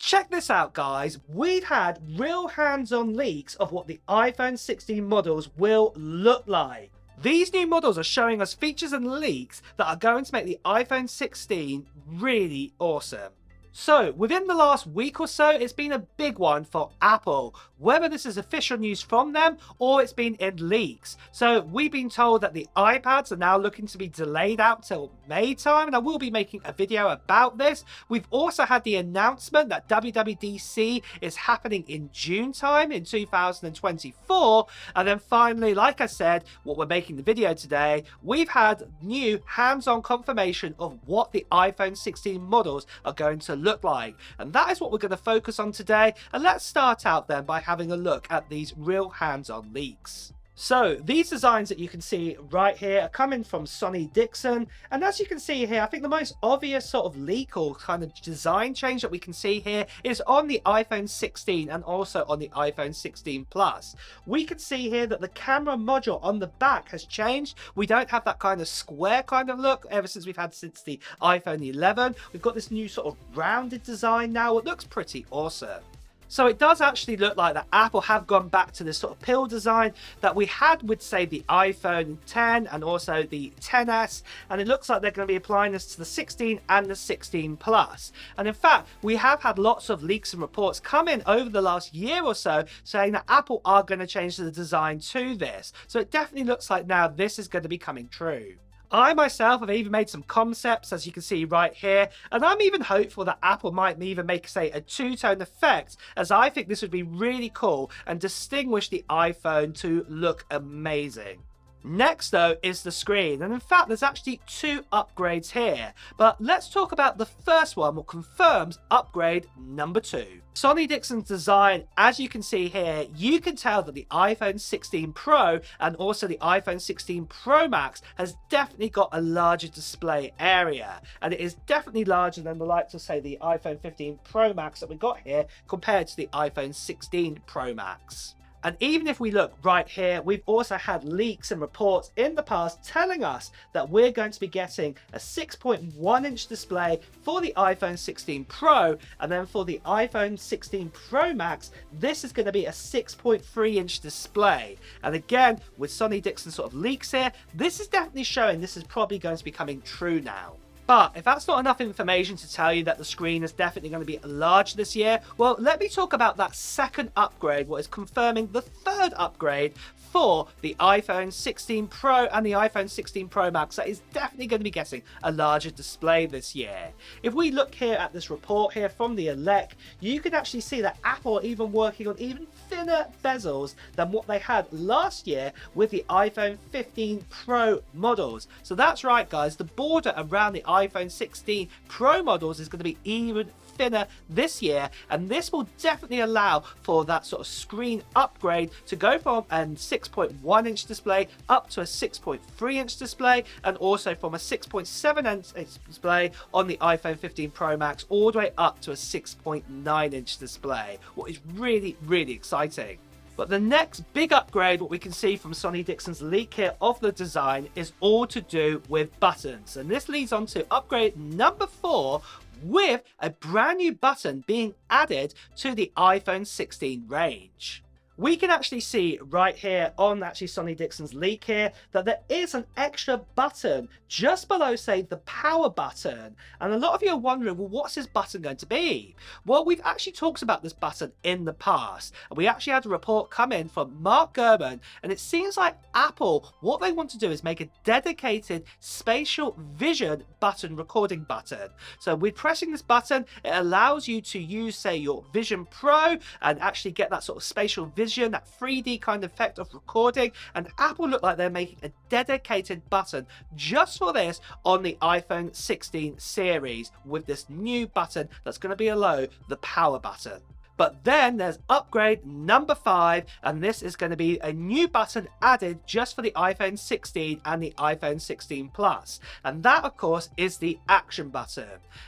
Check this out, guys. We've had real hands-on leaks of what the iPhone 16 models will look like. These new models are showing us features and leaks that are going to make the iPhone 16 really awesome. So, within the last week or so, it's been a big one for Apple, whether this is official news from them or it's been in leaks. So, we've been told that the iPads are now looking to be delayed out till May time, and I will be making a video about this. We've also had the announcement that WWDC is happening in June time in 2024, and then finally, like I said, what we're making the video today, we've had new hands-on confirmation of what the iPhone 16 models are going to look like, and that is what we're going to focus on today. And let's start out then by having a look at these real hands-on leaks. So these designs that you can see right here are coming from Sonny Dixon, and as you can see here, I think the most obvious sort of leak or kind of design change that we can see here is on the iPhone 16 and also on the iPhone 16 Plus. We can see here that the camera module on the back has changed. We don't have that kind of square kind of look ever since we've had since the iPhone 11. We've got this new sort of rounded design now. It looks pretty awesome. So it does actually look like that Apple have gone back to this sort of pill design that we had with, say, the iPhone 10 and also the 10s, and it looks like they're going to be applying this to the 16 and the 16 Plus. And in fact, we have had lots of leaks and reports come in over the last year or so saying that Apple are going to change the design to this. So it definitely looks like now this is going to be coming true. I myself have even made some concepts, as you can see right here, and I'm even hopeful that Apple might even make, say, a two-tone effect, as I think this would be really cool and distinguish the iPhone to look amazing. Next though is the screen, and in fact there's actually two upgrades here, but let's talk about the first one, what confirms upgrade number 2. Sonny Dixon's design, as you can see here, you can tell that the iPhone 16 Pro and also the iPhone 16 Pro Max has definitely got a larger display area, and it is definitely larger than the likes of, say, the iPhone 15 Pro Max that we got here compared to the iPhone 16 Pro Max. And even if we look right here, we've also had leaks and reports in the past telling us that we're going to be getting a 6.1-inch display for the iPhone 16 Pro, and then for the iPhone 16 Pro Max, this is going to be a 6.3-inch display. And again, with Sonny Dixon sort of leaks here, this is definitely showing this is probably going to be coming true now. But if that's not enough information to tell you that the screen is definitely going to be large this year, well, let me talk about that second upgrade, what is confirming the third upgrade for the iPhone 16 Pro and the iPhone 16 Pro Max that is definitely going to be getting a larger display this year. If we look here at this report here from the Elec, you can actually see that Apple are even working on even thinner bezels than what they had last year with the iPhone 15 Pro models. So that's right, guys, the border around the iPhone 16 Pro models is going to be even thinner this year, and this will definitely allow for that sort of screen upgrade to go from a 6.1-inch display up to a 6.3-inch display, and also from a 6.7-inch display on the iPhone 15 Pro Max all the way up to a 6.9-inch display, what is really, really exciting. But the next big upgrade, what we can see from Sonny Dixon's leak here of the design, is all to do with buttons. And this leads on to upgrade number 4, with a brand new button being added to the iPhone 16 range. We can actually see right here on actually Sonny Dixon's leak here that there is an extra button just below, say, the power button. And a lot of you are wondering, well, what's this button going to be? Well, we've actually talked about this button in the past, and we actually had a report come in from Mark Gurman, and it seems like Apple, what they want to do is make a dedicated spatial vision button, recording button. So with pressing this button, it allows you to use, say, your Vision Pro and actually get that sort of spatial vision, that 3D kind of effect of recording, and Apple look like they're making a dedicated button just for this on the iPhone 16 series with this new button that's going to be below the power button. But then there's upgrade number 5, and this is going to be a new button added just for the iPhone 16 and the iPhone 16 Plus. And that, of course, is the action button.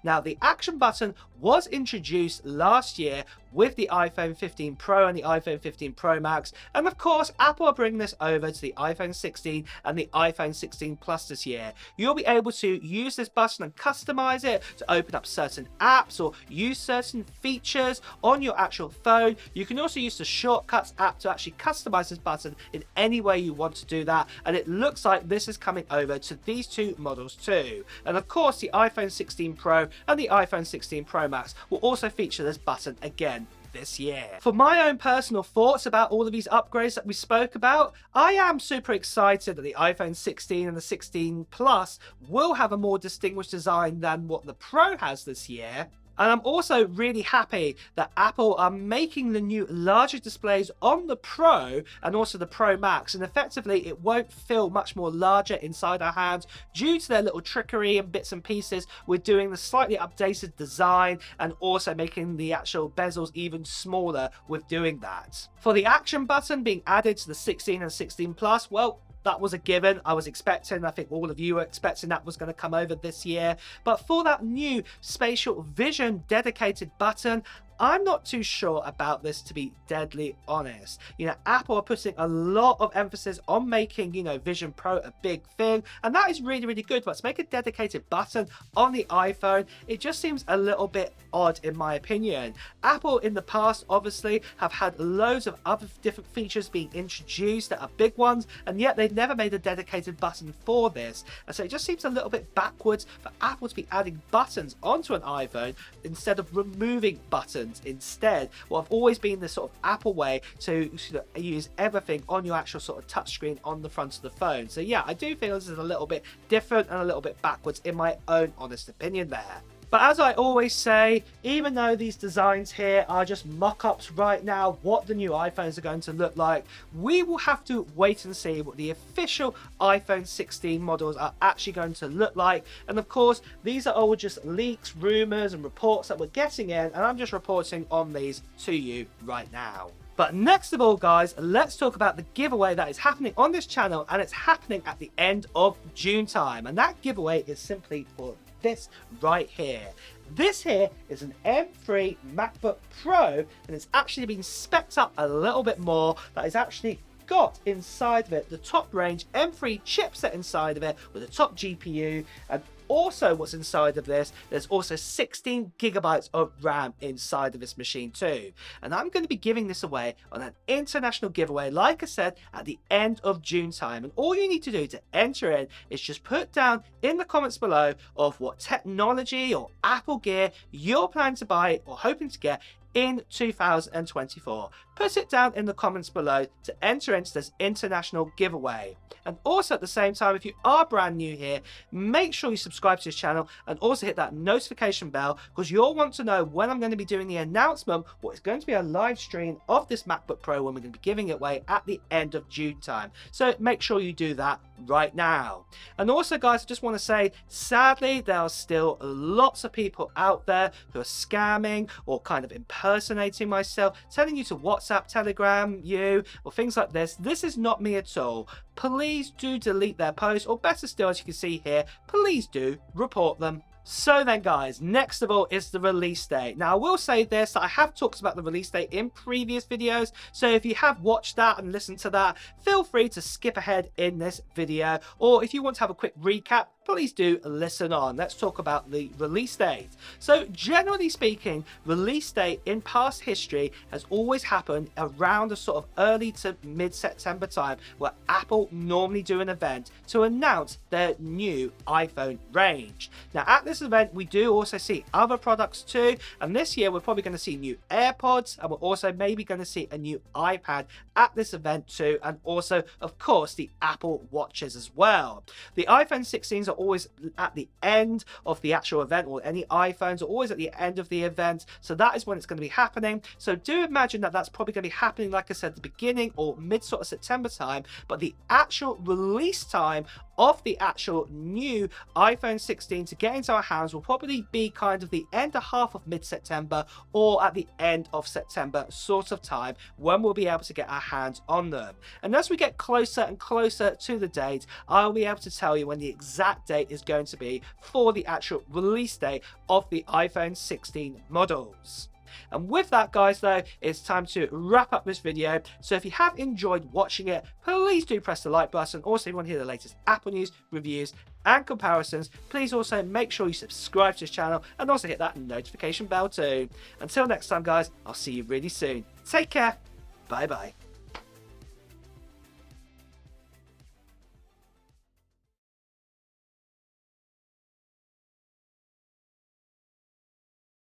Now, the action button was introduced last year with the iPhone 15 Pro and the iPhone 15 Pro Max, and of course Apple are bringing this over to the iPhone 16 and the iPhone 16 Plus this year. You'll be able to use this button and customize it to open up certain apps or use certain features on your actual phone. You can also use the Shortcuts app to actually customize this button in any way you want to do that, and it looks like this is coming over to these two models too. And of course the iPhone 16 Pro and the iPhone 16 Pro Max will also feature this button again this year. For my own personal thoughts about all of these upgrades that we spoke about, I am super excited that the iPhone 16 and the 16 Plus will have a more distinguished design than what the Pro has this year. And I'm also really happy that Apple are making the new larger displays on the Pro and also the Pro Max, and effectively it won't feel much more larger inside our hands due to their little trickery and bits and pieces with doing the slightly updated design and also making the actual bezels even smaller with doing that. For the action button being added to the 16 and 16 Plus, well, that was a given. I was expecting, I think all of you were expecting that was going to come over this year. But for that new spatial vision dedicated button, I'm not too sure about this, to be deadly honest. Apple are putting a lot of emphasis on making, Vision Pro a big thing, and that is really, really good. But to make a dedicated button on the iPhone, it just seems a little bit odd in my opinion. Apple in the past obviously have had loads of other different features being introduced that are big ones, and yet they've never made a dedicated button for this. And so it just seems a little bit backwards for Apple to be adding buttons onto an iPhone instead of removing buttons instead. Well, I've always been the sort of Apple way to use everything on your actual sort of touchscreen on the front of the phone. So yeah, I do feel this is a little bit different and a little bit backwards in my own honest opinion there. But as I always say, even though these designs here are just mock-ups right now, what the new iPhones are going to look like, we will have to wait and see what the official iPhone 16 models are actually going to look like. And of course, these are all just leaks, rumors and reports that we're getting in, and I'm just reporting on these to you right now. But next of all, guys, let's talk about the giveaway that is happening on this channel, and it's happening at the end of June time. And that giveaway is simply for this right here. This here is an M3 MacBook Pro, and it's actually been specced up a little bit more. That is actually got inside of it the top range M3 chipset inside of it with a top GPU, and also what's inside of this, there's also 16 gigabytes of RAM inside of this machine too. And I'm going to be giving this away on an international giveaway, like I said, at the end of June time. And all you need to do to enter in is just put down in the comments below of what technology or Apple gear you're planning to buy or hoping to get in 2024. Put it down in the comments below to enter into this international giveaway. And also at the same time, if you are brand new here, make sure you subscribe to this channel and also hit that notification bell, because you'll want to know when I'm going to be doing the announcement, what is going to be a live stream of this MacBook Pro when we're going to be giving it away at the end of June time. So make sure you do that right now. And also, guys, I just want to say, sadly, there are still lots of people out there who are scamming or kind of impersonating myself, telling you to WhatsApp, Telegram you, or things like this. This is not me at all. Please do delete their posts, or better still, as you can see here, please do report them. So then, guys, next of all is the release date. Now, I will say this, I have talked about the release date in previous videos, so if you have watched that and listened to that, feel free to skip ahead in this video, or if you want to have a quick recap, please do listen on. Let's talk about the release date. So generally speaking, release date in past history has always happened around the sort of early to mid-September time, where Apple normally do an event to announce their new iPhone range. Now at this event, we do also see other products too, and this year we're probably going to see new AirPods, and we're also maybe going to see a new iPad at this event too, and also of course the Apple Watches as well. The iPhone 16s are always at the end of the actual event, or any iPhones are always at the end of the event, so that is when it's going to be happening. So do imagine that that's probably going to be happening, like I said, the beginning or mid sort of September time, but the actual release time of the actual new iPhone 16 to get into our hands will probably be kind of the end of half of mid-September or at the end of September sort of time when we'll be able to get our hands on them. And as we get closer and closer to the date, I'll be able to tell you when the exact date is going to be for the actual release date of the iPhone 16 models. And with that, guys, though, it's time to wrap up this video. So if you have enjoyed watching it, please do press the like button. Also, if you want to hear the latest Apple news, reviews, and comparisons, please also make sure you subscribe to this channel and also hit that notification bell too. Until next time, guys, I'll see you really soon. Take care. Bye bye.